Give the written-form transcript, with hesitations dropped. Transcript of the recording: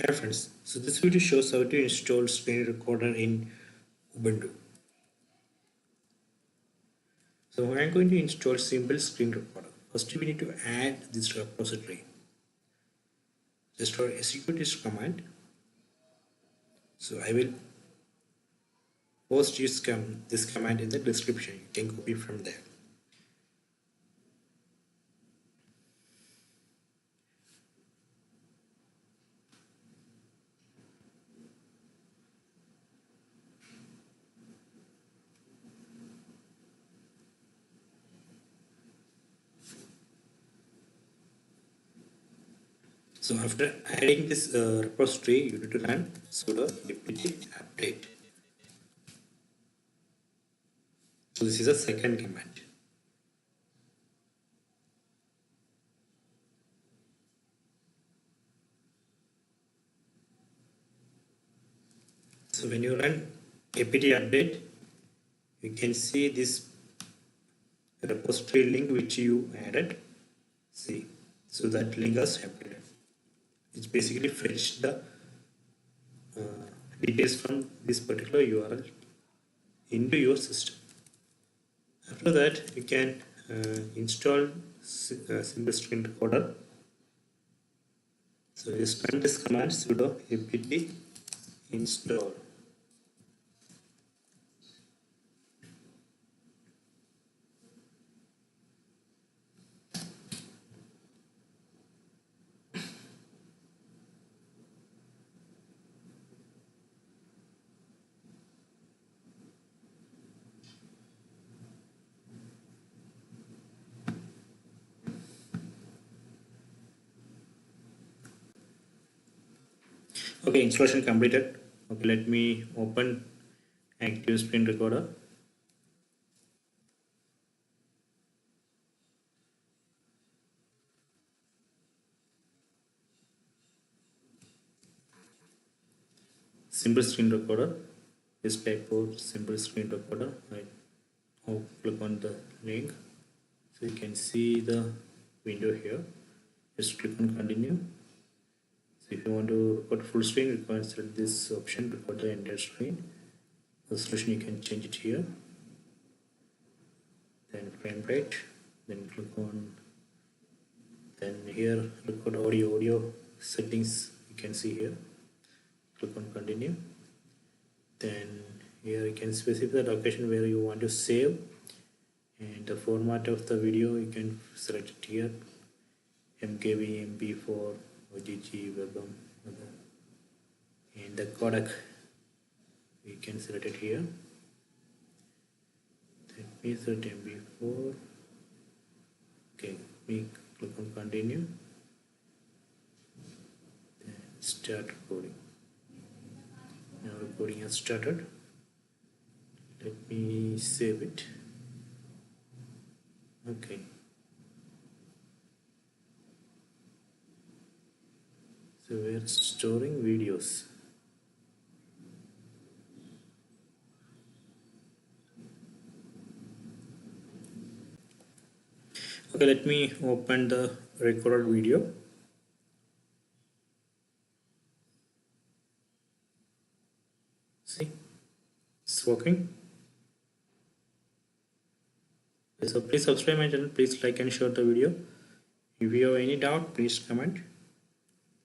Hi friends, so this video shows how to install ScreenRecorder in Ubuntu. So I'm going to install SimpleScreenRecorder. First we need to add this repository. Just for execute this command. So I will post this command in the description. You can copy from there. So after adding this repository, you need to run sudo add-apt-update. So this is a second command. So when you run apt-update, you can see this repository link which you added. See, so that link is updated. It's basically fetched the details from this particular URL into your system. After that, you can install SimpleScreenRecorder. So just run this command sudo apt install. Okay, installation completed. Okay, let me open active ScreenRecorder. SimpleScreenRecorder. Just type out SimpleScreenRecorder. Right. Now click on the link. So you can see the window here. Just click on continue. So if you want to record full screen, you can select this option, record the entire screen. The resolution you can change it here. Then frame rate. Then click on. Then here record audio settings. You can see here. Click on continue. Then here you can specify the location where you want to save, and the format of the video you can select it here: MKV, MP4, OGG, WebM, and the codec you can select it here. Then we select MP4. Okay, we click on continue. Then start recording. Now recording has started. Let me save it. Okay. So we're storing videos. Okay, let me open the recorded video. See, it's working. So please subscribe my channel, please like and share the video. If you have any doubt, please comment.